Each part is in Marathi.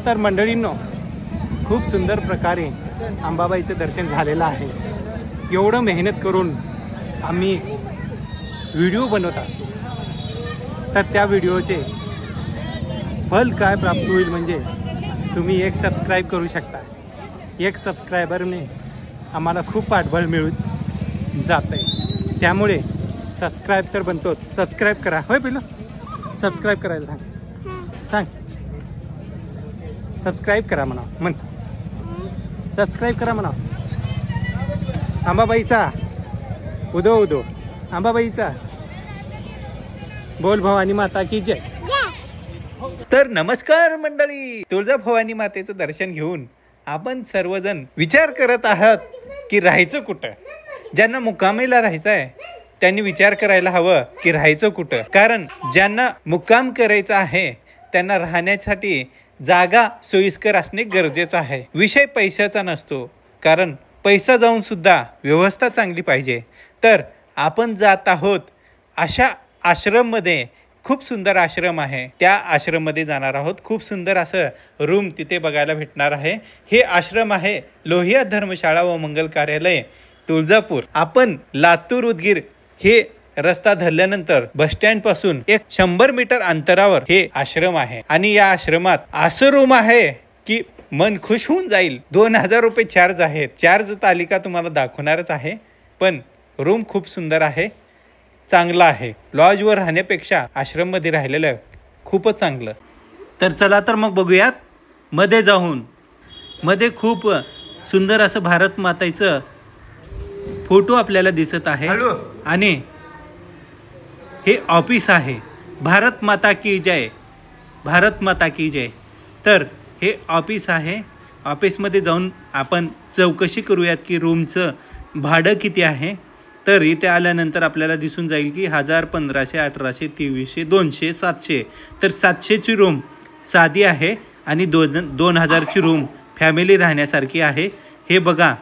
तर मंडळींनो, खूप सुंदर प्रकारे अंबाबाईचं दर्शन झालेलं आहे। एवढं मेहनत करून आम्ही व्हिडिओ बनवत असतो, तर त्या व्हिडिओचे फल काय प्राप्त होईल म्हणजे तुम्ही एक सबस्क्राईब करू शकता। एक सबस्क्रायबरने आम्हाला खूप पाठबळ मिळून जात आहे, त्यामुळे सबस्क्राईब तर बनतोच। सबस्क्राईब करा, होय पिलं, सबस्क्राईब करायला सांग, सबस्क्राईब करा म्हणा, सबस्क्राईब करा म्हणा। अंबाबाईचा उदो उदो, अंबाबाईचा बोल भवानी माता की जय। तर नमस्कार मंडळी, तुळजाभवानी मातेचं दर्शन घेऊन आपण सर्वजण विचार करत आहात की राहायचं कुठं। ज्यांना मुक्कामीला राहायचं आहे त्यांनी विचार करायला हवं की राहायचं कुठं, कारण ज्यांना मुक्काम करायचं आहे त्यांना राहण्यासाठी जागा सोयीस्कर असणे गरजेचं आहे। विषय पैशाचा नसतो, कारण पैसा जाऊन सुद्धा व्यवस्था चांगली पाहिजे। तर आपण जात आहोत अशा आश्रममध्ये, खूप सुंदर आश्रम आहे, त्या आश्रममध्ये जाणार आहोत। खूप सुंदर असं रूम तिथे बघायला भेटणार आहे। हे आश्रम आहे लोहिया धर्मशाळा व मंगल कार्यालय, तुळजापूर। आपण लातूर उदगीर हे रस्ता धरल्यानंतर बस स्टँड पासून एक 100 मीटर अंतरावर हे आश्रम आहे। आणि या आश्रमात असं रूम आहे की मन खुश होऊन जाईल। 2000 रुपये चार्ज आहेत। चार्ज तालिका तुम्हाला दाखवणारच आहे, पण रूम खूप सुंदर आहे, चांगला आहे। लॉजवर राहण्यापेक्षा आश्रममध्ये राहिलेलं खूपच चांगलं। तर चला तर मग बघूयात मध्ये जाऊन। मध्ये खूप सुंदर असं भारत मातेचं फोटो आपल्याला दिसत आहे आणि हे ऑफिस आहे। भारत माता की जय, भारत माता की जय। तर हे ऑफिस आहे। ऑफिसमध्ये जाऊन आपण चौकशी करूयात की रूमचं भाडं किती आहे। तर इथे आल्यानंतर आपल्याला दिसून जाईल की 1000, 1500, 1800, 2300, 200, 700। तर 700ची रूम साधी आहे आणि 2000ची रूम फॅमिली राहण्यासारखी आहे। हे बघा,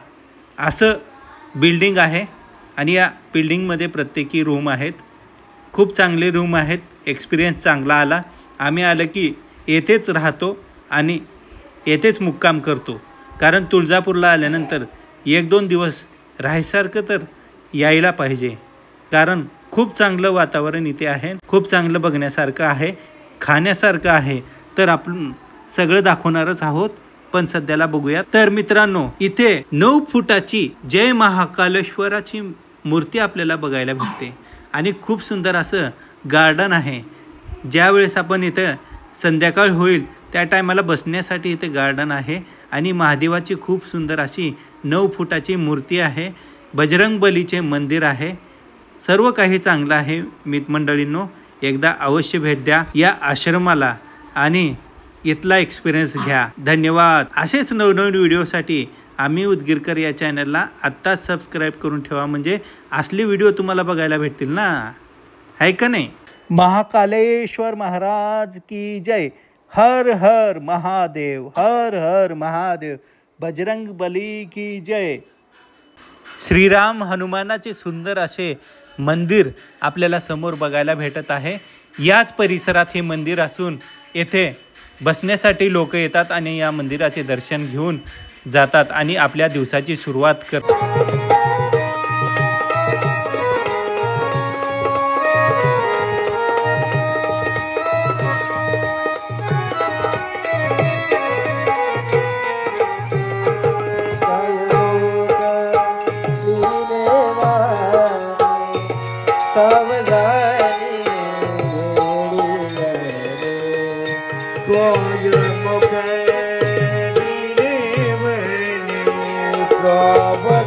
असं बिल्डिंग आहे आणि या बिल्डिंगमध्ये प्रत्येकी रूम आहेत। खूप चांगले रूम आहेत, एक्सपिरियन्स चांगला आला। आम्ही आलं की येथेच राहतो आणि येथेच मुक्काम करतो, कारण तुळजापूरला आल्यानंतर 1-2 दिवस राहायसारखं तर यायला पाहिजे, कारण खूप चांगलं वातावरण इथे आहे, खूप चांगलं बघण्यासारखं आहे, खाण्यासारखं आहे। तर आपण सगळं दाखवणारच आहोत, पण सध्याला बघूया। तर मित्रांनो, इथे 9 फुटाची जय महाकालेश्वराची मूर्ती आपल्याला बघायला भेटते आणि खूप सुंदर असं गार्डन आहे। ज्यावेळेस आपण इथं संध्याकाळ होईल त्या टायमाला बसण्यासाठी इथे गार्डन आहे आणि महादेवाची खूप सुंदर अशी 9 फुटाची मूर्ती आहे। बजरंग बलीचे मंदिर आहे। सर्व काही चांगलं आहे। मित्रमंडळींनो, एकदा अवश्य भेट द्या या आश्रमाला आणि इथला एक्सपिरियन्स घ्या। धन्यवाद। असेच नवनवीन व्हिडिओसाठी आम्ही उदगीरकर या चॅनलला आत्ताच सबस्क्राईब करून ठेवा, म्हणजे असले व्हिडिओ तुम्हाला बघायला भेटतील ना, आहे का नाही। महाकालेश्वर महाराज की जय। हर हर महादेव, हर हर महादेव। बजरंग बली की जय। श्रीराम हनुमानाचे सुंदर असे मंदिर आपल्याला समोर बघायला भेटत आहे। याच परिसरात हे मंदिर असून येथे बसण्यासाठी लोक येतात आणि या मंदिराचे दर्शन घेऊन जातात आणि आपल्या दिवसाची सुरुवात करतात।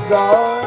God.